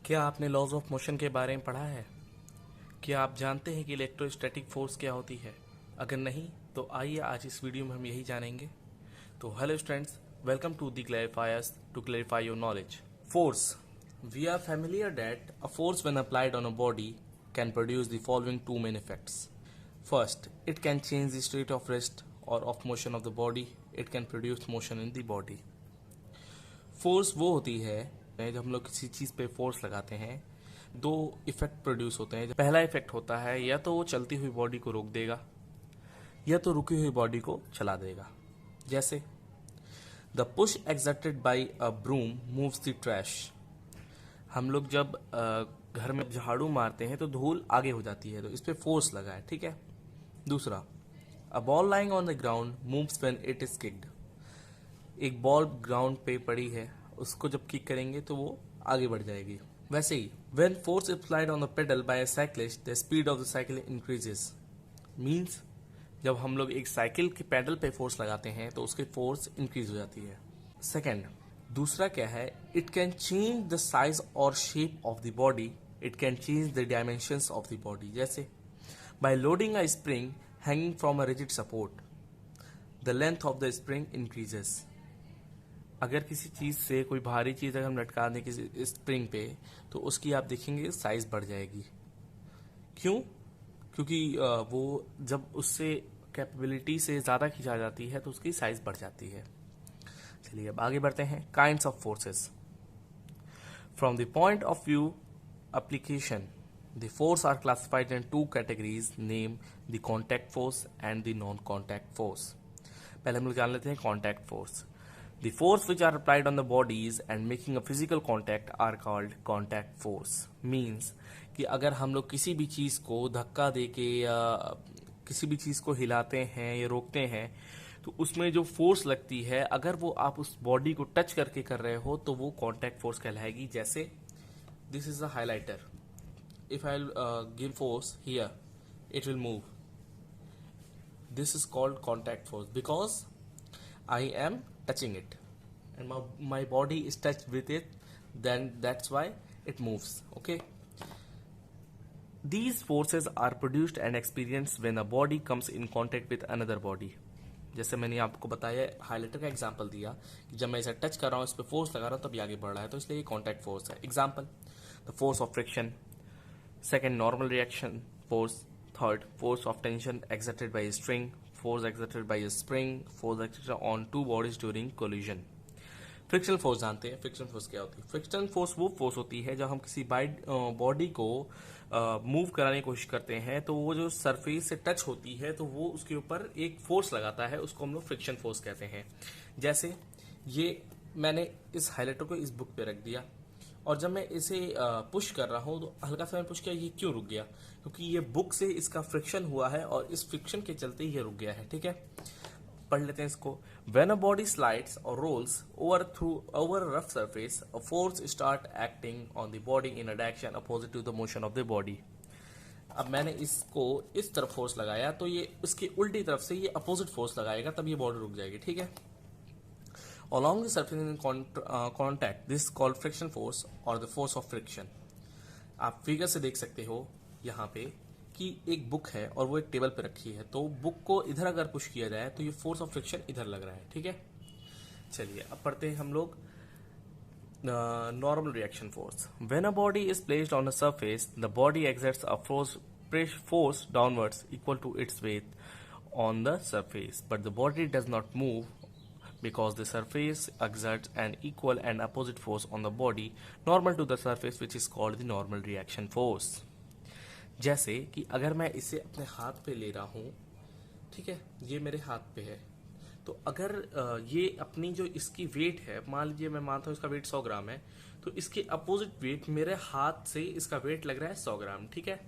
क्या आपने laws of motion के बारे में पढ़ा है? क्या आप जानते हैं कि इलेक्ट्रोस्टैटिक फोर्स क्या होती है? अगर नहीं तो आइए आज इस वीडियो में हम यही जानेंगे। तो hello students, welcome to the clarifiers to clarify your knowledge. Force. We are familiar that a force when applied on a body can produce the following two main effects. First, it can change the state of rest or of motion of the body. It can produce motion in the body. Force वो होती है जब हम लोग किसी चीज़ पे force लगाते हैं, दो इफेक्ट प्रोड्यूस होते हैं। पहला इफेक्ट होता है या तो वो चलती हुई बॉडी को रोक देगा या तो रुकी हुई बॉडी को चला देगा। जैसे the push exerted by a broom moves the trash. हम लोग जब घर में झाड़ू मारते हैं तो धूल आगे हो जाती है, तो इस पे फोर्स लगा है, ठीक है। दूसरा, a ball lying on the ground moves when it is kicked. एक बॉल ग्राउंड पे पड़ी है, उसको जब किक करेंगे तो वो आगे बढ़ जाएगी। वैसे ही when force applied on the pedal by a cyclist the speed of the cycle increases. Means जब हम लोग एक साइकिल के पेडल पे फोर्स लगाते हैं तो उसकी फोर्स इंक्रीज हो जाती है। सेकेंड, दूसरा क्या है, it can change the size और shape of the body. It can change the dimensions of the body. जैसे by loading a spring hanging from a rigid support the length of the spring increases. अगर किसी चीज़ से कोई भारी चीज़ अगर हम लटका दें किसी स्प्रिंग पे तो उसकी आप देखेंगे साइज बढ़ जाएगी। क्यों? क्योंकि वो जब उससे कैपेबिलिटी से ज़्यादा खींचा जाती है तो उसकी साइज बढ़ जाती है। चलिए अब आगे बढ़ते हैं। Kinds of forces. From the point of view application the force are classified in two categories, name the contact force and the non contact force. पहले हम लोग जान लेते हैं contact force. The force which are applied on the bodies and making a physical contact are called contact force. Means कि अगर हम लोग किसी भी चीज़ को धक्का देके या किसी भी चीज़ को हिलाते हैं या रोकते हैं तो उसमें जो फोर्स लगती है, अगर वो आप उस बॉडी को टच करके कर रहे हो तो वो कॉन्टैक्ट फोर्स कहलाएगी। जैसे this is a highlighter, if I give force here it will move. This is called contact force because I am touching it and my body is touched with it, then that's why it moves. Okay, these forces are produced and experienced when a body comes in contact with another body. जैसे मैंने आपको बताया, highlighter का example दिया कि जब मैं इसे टच कर रहा हूँ, इस पर फोर्स लगा रहा हूँ तब ये आगे बढ़ रहा है, तो इसलिए ये कॉन्टैक्ट फोर्स है। Example, the force of friction. Second, normal reaction force. Third, force of tension exerted by a string. Force exerted by a spring. Force exerted on two bodies during collision. Frictional force जानते हैं। Frictional force क्या होती है? Frictional force वो force होती है जब हम किसी बॉडी को मूव कराने की कोशिश करते हैं तो वो जो सरफेस से टच होती है तो वो उसके ऊपर एक फोर्स लगाता है, उसको हम लोग फ्रिक्शन फोर्स कहते हैं। जैसे ये मैंने इस हाइलाइटर को इस बुक पे रख दिया और जब मैं इसे पुश कर रहा हूं तो हल्का सा मैंने पुश किया, ये क्यों रुक गया? क्योंकि ये बुक से इसका फ्रिक्शन हुआ है और इस फ्रिक्शन के चलते ये रुक गया है। ठीक है, पढ़ लेते हैं इसको। व्हेन अ बॉडी स्लाइड्स और rolls over a rough surface a force start acting on the body in a direction opposite to the motion of the body. अब मैंने इसको इस तरफ फोर्स लगाया तो ये उसकी उल्टी तरफ से ये अपोजिट फोर्स लगाएगा, तब ये बॉडी रुक जाएगी। ठीक है, along the surface in contact, this is called friction force or the force of friction. आप फिगर से देख सकते हो यहाँ पे कि एक बुक है और वो एक टेबल पे रखी है, तो बुक को इधर अगर पुश किया जाए तो ये फोर्स ऑफ फ्रिक्शन इधर लग रहा है। ठीक है, चलिए अब पढ़ते हैं हम लोग normal reaction force. When a body is placed on a surface the body exerts a force downwards equal to its weight on the surface, but the body does not move because the surface exerts an equal and opposite force on the body normal to the surface, which is called the normal reaction force. जैसे कि अगर मैं इसे अपने हाथ पे ले रहा हूँ, ठीक है, ये मेरे हाथ पे है, तो अगर ये अपनी जो इसकी वेट है, मान लीजिए मैं मानता हूँ इसका वेट 100 ग्राम है, तो इसके अपोजिट वेट मेरे हाथ से इसका वेट लग रहा है 100 ग्राम। ठीक है,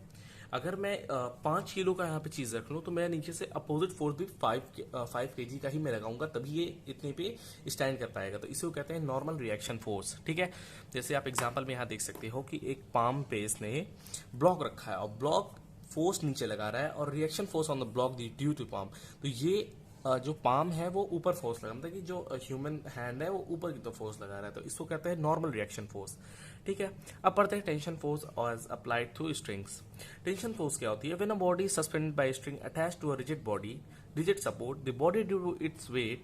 अगर मैं 5 किलो का यहाँ पे चीज रख लूँ तो मैं नीचे से अपोजिट फोर्स भी 5 केजी का ही मैं लगाऊंगा, तभी ये इतने पे स्टैंड कर पाएगा। तो इसे कहते हैं नॉर्मल रिएक्शन फोर्स। ठीक है, जैसे आप एग्जांपल में यहाँ देख सकते हो कि एक पाम पे इसने ब्लॉक रखा है और ब्लॉक फोर्स नीचे लगा रहा है और reaction force on the block due to palm. तो ये जो पाम है वो ऊपर फोर्स लगा, मतलब कि जो ह्यूमन हैंड है वो ऊपर की तरफ फोर्स लगा रहा है, तो इसको कहते हैं नॉर्मल रिएक्शन फोर्स। ठीक है। अब पढ़ते हैं tension force as applied through strings. Tension force क्या होती है? When a body is suspended by string attached to a rigid body, rigid support, the body due to its weight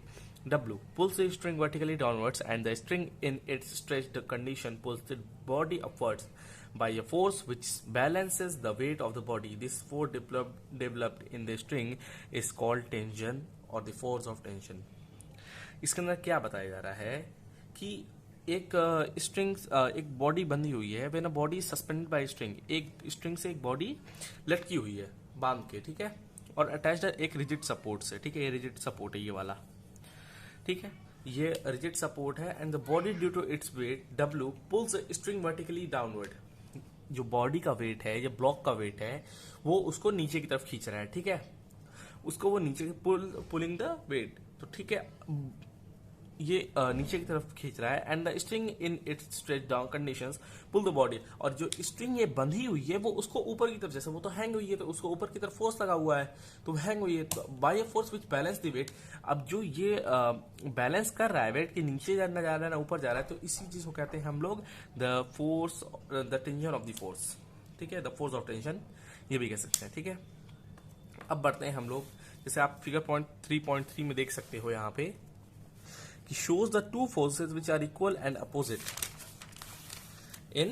W pulls the string vertically downwards and the string in its stretched condition pulls the body upwards by a force which balances the weight of the body. This force developed in the string is called tension or the force of tension. इसके अंदर क्या बताया जा रहा है कि एक string एक बॉडी बंधी हुई है। When a body suspended by string, एक स्ट्रिंग से एक बॉडी लटकी हुई है बांध के, ठीक है, और अटैच्ड एक रिजिड सपोर्ट से, ठीक है, ये रिजिड सपोर्ट है ये वाला, ठीक है, ये रिजिड सपोर्ट है। And the body due to its weight W pulls string vertically downward. जो बॉडी का वेट है, जो ब्लॉक का वेट है, वो उसको नीचे की तरफ खींच रहा है, ठीक है, उसको वो नीचे पुलिंग द वेट, तो ठीक है, ये नीचे की तरफ खींच रहा है। And the string in its stretch down conditions pull the body, और जो स्ट्रिंग ये बंधी हुई है वो उसको ऊपर की तरफ, जैसे वो तो हैंग हुई है तो उसको ऊपर की तरफ फोर्स लगा हुआ है, तो हैंग हुई है, तो by a force which balance the weight. अब जो ये बैलेंस कर रहा है वेट कि नीचे जाना जा रहा है ना ऊपर जा रहा है, तो इसी चीज को कहते हैं हम लोग the force, the tension of the force, ठीक है, द फोर्स ऑफ टेंशन ये भी कह सकते हैं, ठीक है। अब बढ़ते हैं हम लोग, जैसे आप फिगर पॉइंट 3.3 में देख सकते हो यहाँ पे कि shows the two forces which are equal and opposite in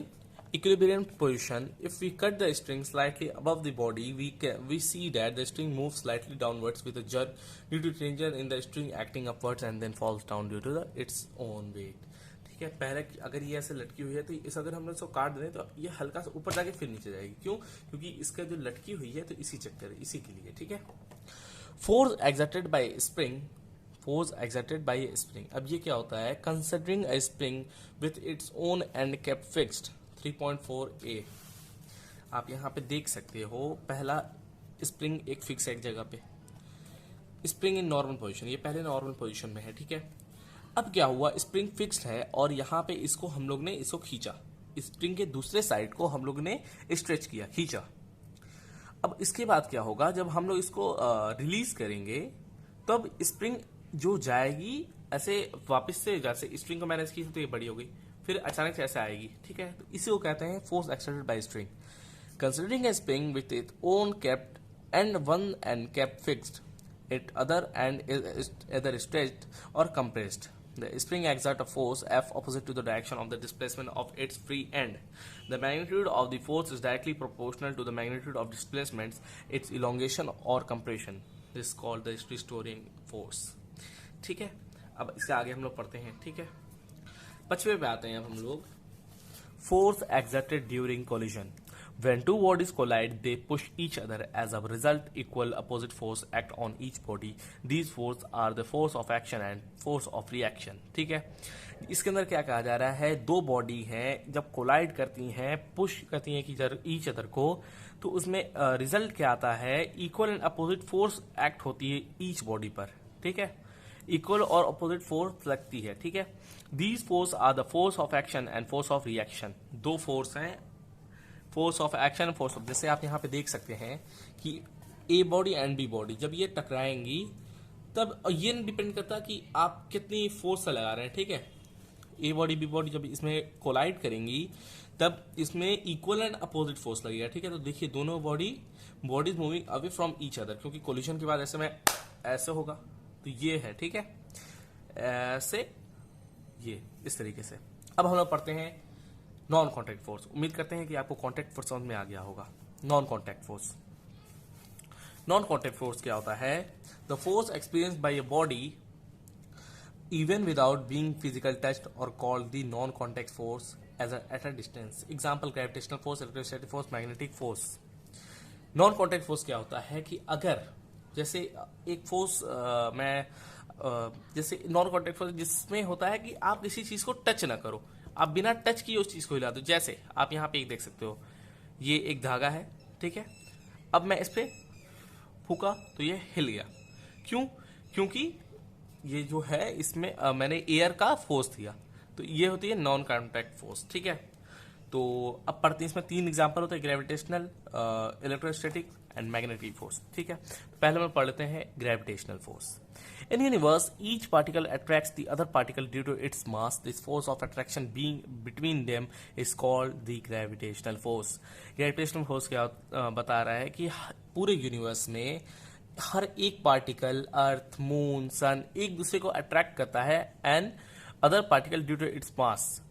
equilibrium position. If we cut the string slightly above the body, we see that the string moves slightly downwards with a jerk due to tension in the string acting upwards and then falls down due to its own weight. ठीक है, पहले अगर ये ऐसे लटकी हुई है तो इस अगर हम इसको काट दें तो ये हल्का सा ऊपर जाके फिर नीचे जाएगी। क्यों? क्योंकि इसका जो लटकी हुई है तो इसी चक्कर, इसी के लिए, ठीक है। Force exerted by spring, force exerted by A spring. अब ये क्या होता है? Considering a spring with its own and kept fixed 3.4a। आप यहाँ पे देख सकते हो, पहला स्प्रिंग एक फिक्स है एक जगह पे, स्प्रिंग इन नॉर्मल पोजीशन, ये पहले नॉर्मल पोजीशन में है, ठीक है। अब क्या हुआ? स्प्रिंग फिक्स्ड है और यहाँ पे इसको हम लोग ने इसको खींचा, स्प्रिंग के दूसरे साइड को हम लोग ने स्ट्रेच किया, खींचा। अब इसके बाद क्या होगा? जब हम लोग इसको रिलीज करेंगे तब स्प्रिंग जो जाएगी ऐसे वापस से, जैसे स्ट्रिंग को मैंने की तो ये बड़ी हो गई, फिर अचानक से ऐसे आएगी, ठीक है। तो इसी को कहते हैं force exerted by string. Considering A spring with it own kept and one and kept fixed, it other and is either stretched or compressed. The spring exerts a force F opposite to the direction of the displacement of its free end. The magnitude of the force is directly proportional to the magnitude of displacements, its elongation or compression. This is called the restoring force. ठीक है, अब इसके आगे हम लोग पढ़ते हैं, ठीक है। 5वें पे आते हैं अब हम लोग, force exerted during collision. When two bodies collide, they push each other. As a result, equal opposite force act on each body. These forces are the force of action and force of reaction. ठीक है, इसके अंदर क्या कहा जा रहा है? दो बॉडी हैं, जब कोलाइड करती हैं, पुश करती हैं कि ईच अदर को, तो उसमें रिजल्ट क्या आता है? Equal and opposite force act होती है ईच बॉडी पर, ठीक है, इक्वल और अपोजिट फोर्स लगती है, ठीक है। These force are the force of action and force of reaction. दो फोर्स हैं, force of action, force of, जैसे आप यहाँ पे देख सकते हैं कि A body and B body जब ये टकराएंगी तब ये डिपेंड करता है कि आप कितनी फोर्स से लगा रहे हैं, ठीक है। ए बॉडी बी बॉडी जब इसमें कोलाइड करेंगी तब इसमें इक्वल एंड अपोजिट फोर्स लगेगा, ठीक है। तो देखिए दोनों bodies moving away from each other, क्योंकि कोलिजन के बाद ऐसे में ऐसे होगा, तो ये है, ठीक है, ऐसे ये इस तरीके से। अब हम लोग पढ़ते हैं नॉन कॉन्टैक्ट फोर्स। उम्मीद करते हैं कि आपको कॉन्टैक्ट फोर्स समझ में आ गया होगा। Non contact force, non contact force क्या होता है? The force experienced bye a body even without being physical touched or called the non-contact force at a distance. Example, gravitational force, electrostatic force, magnetic force. Non-contact force क्या होता है कि अगर जैसे एक फोर्स जैसे नॉन कॉन्टैक्ट फोर्स जिसमें होता है कि आप किसी चीज को टच ना करो, आप बिना टच किए उस चीज को हिला दो। जैसे आप यहाँ पे एक देख सकते हो, ये एक धागा है, ठीक है, अब मैं इस पे फूका तो ये हिल गया। क्यों? क्योंकि ये जो है इसमें मैंने एयर का फोर्स दिया, तो ये होती है नॉन कॉन्टैक्ट फोर्स, ठीक है। तो अब पढ़ते हैं, इसमें 3 एग्जाम्पल होते हैं, gravitational, electrostatic and magnetic force. ठीक है, पहले में पढ़ लेते हैं gravitational force. In universe, each particle attracts the other particle due to its mass. This force of attraction being between them is called the gravitational force. Gravitational force क्या बता रहा है कि पूरे यूनिवर्स में हर एक पार्टिकल अर्थ, मून, सन एक दूसरे को अट्रैक्ट करता है and other particle due to its mass,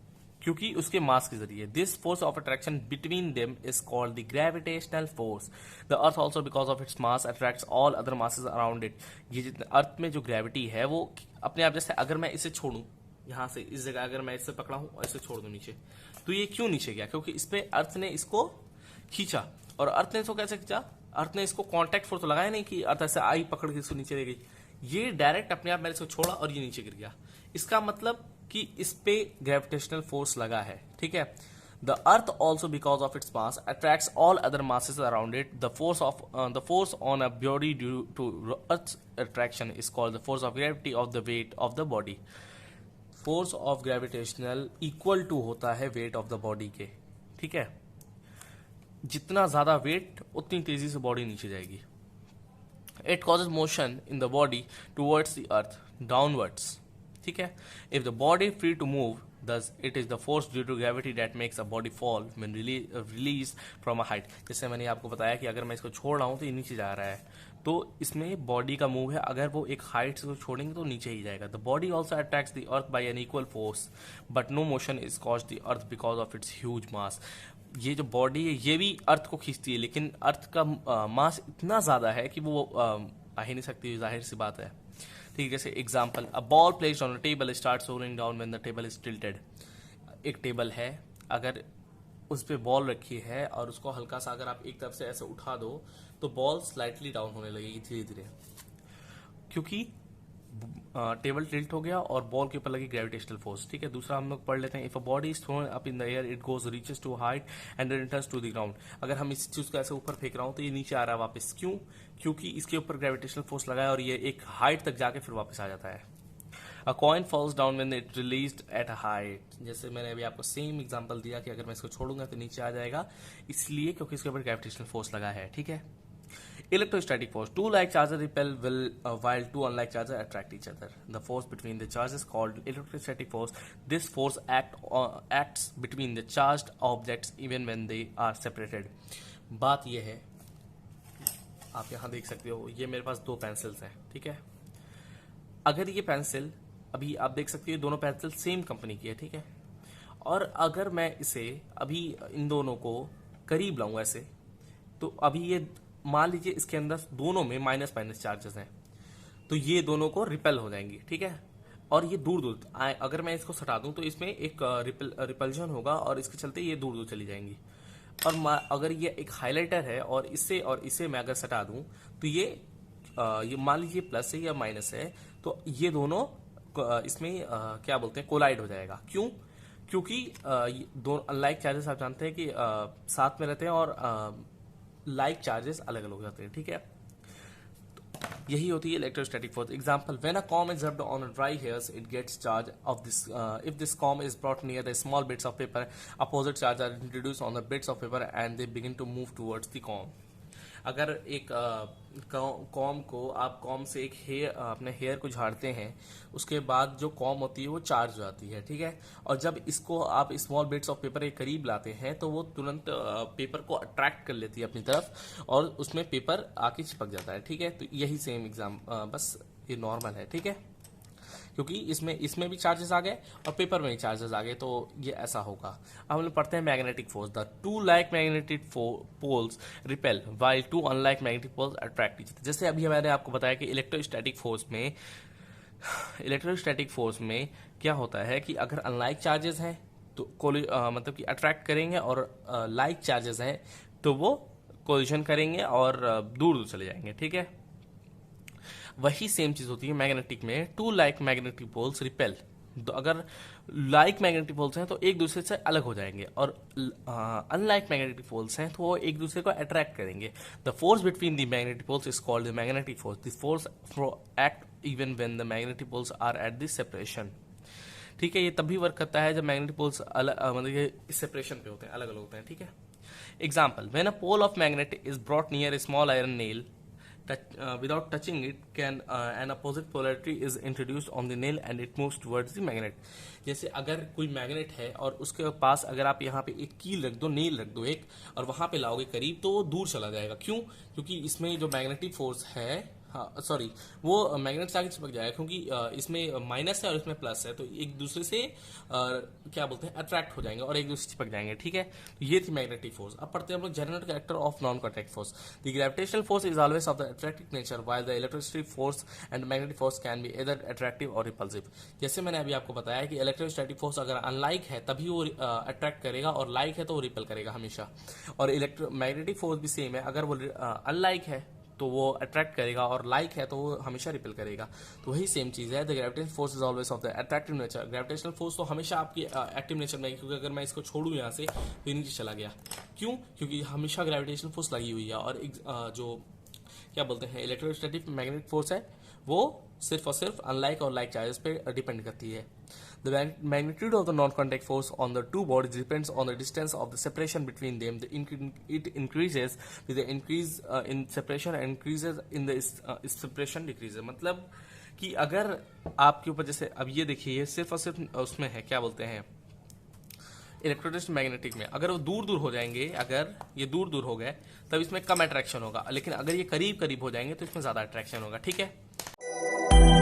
क्योंकि उसके मास के जरिए। This force of attraction between them is called the gravitational force. The earth also because of its mass attracts all other masses around it. ये जितने अर्थ में जो gravity है वो अपने आप, जैसे अगर मैं इसे छोड़ूं यहां से, इस जगह अगर मैं इसे पकड़ा हूं और इसे छोड़ दूं नीचे, तो ये क्यों नीचे गया? क्योंकि इस पे अर्थ ने इसको खींचा। और अर्थ ने इसको कैसे खींचा? अर्थ ने इसको कॉन्टैक्ट फोर्स तो लगाया नहीं कि अर्थ ऐसे आई पकड़ के इसको नीचे ले गई, ये डायरेक्ट अपने आप मैंने इसको छोड़ा और ये नीचे गिर गया। इसका मतलब कि इस पे ग्रेविटेशनल फोर्स लगा है। ठीक है, the earth also because of its mass attracts all other masses around it. The force on a body due to earth attraction is called the force of gravity of the weight of the body. Force of gravitational equal to होता है wait of the body के। ठीक है, जितना ज्यादा wait उतनी तेजी से बॉडी नीचे जाएगी। It causes motion in the body towards the earth downwards. ठीक है, if the body free to move, thus it is the force due to gravity that makes a body fall when released from a height। जैसे मैंने आपको बताया कि अगर मैं इसको छोड़ रहा हूं तो ये नीचे जा रहा है, तो इसमें बॉडी का मूव है, अगर वो एक हाइट से छोड़ेंगे तो नीचे ही जाएगा। The body also attracts the earth by an equal force but no motion is caused the earth because of its huge mass. ये जो बॉडी है ये भी अर्थ को खींचती है, लेकिन अर्थ का मास इतना ज्यादा है कि वो आ ही नहीं सकती, जाहिर सी बात है। ठीक है, जैसे example, a ball placed on a table starts rolling down when the table is tilted. एक टेबल है, अगर उस पर बॉल रखी है और उसको हल्का सा अगर आप एक तरफ से ऐसे उठा दो तो बॉल स्लाइटली डाउन होने लगेगी धीरे धीरे, क्योंकि टेबल टिल्ट हो गया और बॉल के ऊपर लगी ग्रेविटेशनल फोर्स। ठीक है, दूसरा हम लोग पढ़ लेते हैं, if a body is thrown up in the air it goes reaches to height and then returns to the ground. अगर हम इस चीज को ऐसे ऊपर फेंक रहा हूं तो ये नीचे आ रहा है वापस, क्यों? क्योंकि इसके ऊपर ग्रेविटेशनल फोर्स लगा है और ये एक हाइट तक जाके फिर वापस आ जाता है। अ coin falls down when it released at a height. जैसे मैंने अभी आपको सेम एग्जांपल दिया कि अगर मैं इसको छोड़ूंगा तो नीचे आ जाएगा, इसलिए क्योंकि इसके ऊपर ग्रेविटेशनल फोर्स लगा है। ठीक है, electrostatic force, two like charges repel while two unlike charges attract each other. The force between the charges called electrostatic force. This force acts between the charged objects even when they are separated. बात यह है, आप यहाँ देख सकते हो, ये मेरे पास 2 पेंसिल्स हैं। ठीक है, अगर ये पेंसिल, अभी आप देख सकते हो दोनों पेंसिल सेम कंपनी की है। ठीक है, और अगर मैं इसे अभी इन दोनों को करीब लाऊं ऐसे, तो अभी ये मान लीजिए इसके अंदर दोनों में माइनस माइनस चार्जेस हैं, तो ये दोनों को रिपेल हो जाएंगी। ठीक है, और ये दूर दूर, अगर मैं इसको हटा दूं तो इसमें एक रिपल्जन होगा और इसके चलते ये दूर दूर चली जाएंगी। और अगर ये एक हाइलाइटर है और इसे मैं अगर हटा दूं तो ये मान लीजिए प्लस है या माइनस है, तो ये दोनों इसमें क्या बोलते हैं, कोलाइड हो जाएगा। क्यों? क्योंकि दो अनलाइक चार्जेस आप जानते हैं कि साथ में रहते हैं और लाइक चार्जेस अलग अलग हो जाते हैं। ठीक है, यही होती है electrostatic force. Example, when a comb is rubbed on a dry hairs it gets charge of this. If this comb is brought near the small bits of paper, opposite charge are introduce on the bits of paper and they begin to move towards the comb. अगर एक com को आप com से एक अपने hair को झाड़ते हैं, उसके बाद जो कॉम होती है वो चार्ज हो जाती है। ठीक है, और जब इसको आप स्मॉल बिट्स ऑफ पेपर के करीब लाते हैं तो वो तुरंत पेपर को अट्रैक्ट कर लेती है अपनी तरफ और उसमें पेपर आके चिपक जाता है। ठीक है, तो यही सेम एग्जाम, बस ये नॉर्मल है। ठीक है, क्योंकि इसमें भी चार्जेस आ गए और पेपर में भी चार्जेस आ गए, तो ये ऐसा होगा। अब हम लोग पढ़ते हैं magnetic force. The two like magnetic poles repel while two unlike magnetic poles attract each other. जैसे अभी मैंने आपको बताया कि इलेक्ट्रोस्टैटिक फोर्स में क्या होता है कि अगर अनलाइक चार्जेस हैं तो मतलब कि अट्रैक्ट करेंगे और लाइक चार्जेस हैं तो वो कोलिजन करेंगे और दूर दूर चले जाएंगे। ठीक है, वही सेम चीज होती है मैग्नेटिक में। Two like magnetic poles repel, तो अगर लाइक मैग्नेटिक पोल्स हैं तो एक दूसरे से अलग हो जाएंगे और अनलाइक मैग्नेटिक पोल्स हैं तो वो एक दूसरे को अट्रैक्ट करेंगे। The force between the magnetic poles is called the magnetic force. This force act even when the magnetic poles are at this separation. ठीक है। ये तब भी वर्क करता है जब मैग्नेटिक पोल्स मतलब ये सेपरेशन पे होते हैं, अलग अलग होते हैं। ठीक है। Example, when a pole of magnet is brought near a small iron nail, without touching it, an opposite polarity is introduced on the nail and it moves towards the magnet. जैसे अगर कोई मैग्नेट है और उसके पास अगर आप यहाँ पे एक कील रख दो, नेल रख दो एक, और वहां पे लाओगे करीब, तो वो दूर चला जाएगा। क्यों? क्योंकि इसमें जो मैग्नेटिक फोर्स है, हाँ सॉरी, वो मैग्नेट से आगे चिपक जाएगा, क्योंकि इसमें माइनस है और इसमें प्लस है, तो एक दूसरे से क्या बोलते हैं, अट्रैक्ट हो जाएंगे और एक दूसरे से चिपक जाएंगे। ठीक है। तो ये थी मैग्नेटिक फोर्स। अब पढ़ते हैं हम लोग general character of non contact force. The gravitational force is always of the attractive nature, while the electrostatic force and magnetic force can be either attractive और रिपल्सिव। जैसे मैंने अभी आपको बताया कि इलेक्ट्रोस्टैटिक फोर्स अगर अनलाइक है तभी वो अट्रैक्ट करेगा, और लाइक है तो वो रिपल करेगा हमेशा। और मैग्नेटिक फोर्स भी सेम है, अगर वो अनलाइक है तो वो अट्रैक्ट करेगा, और लाइक है तो वो हमेशा रिपेल करेगा। तो वही सेम चीज है। The gravitational force is always of the attractive nature. Gravitational force तो हमेशा आपकी एक्टिव नेचर में है, क्योंकि अगर मैं इसको छोड़ू यहाँ से तो ये नीचे चला गया। क्यों? क्योंकि हमेशा ग्रेविटेशनल फोर्स लगी हुई है। और जो क्या बोलते हैं इलेक्ट्रोस्टैटिक मैग्नेटिक फोर्स है, वो सिर्फ और सिर्फ अनलाइक और लाइक चार्जेस पे डिपेंड करती है। The magnitude of the non-contact force on the two bodies depends on the distance of the separation between them. It increases with the increase in separation and increases in the separation decreases. मतलब कि अगर आपके ऊपर, जैसे अब ये देखिए, ये सिर्फ और सिर्फ उसमें है, क्या बोलते हैं, इलेक्ट्रोस्टैटिक मैग्नेटिक में अगर वो दूर दूर हो जाएंगे, अगर ये दूर दूर हो गए तब इसमें कम अट्रैक्शन होगा, लेकिन अगर ये करीब करीब हो जाएंगे तो इसमें ज़्यादा अट्रैक्शन होगा। ठीक है।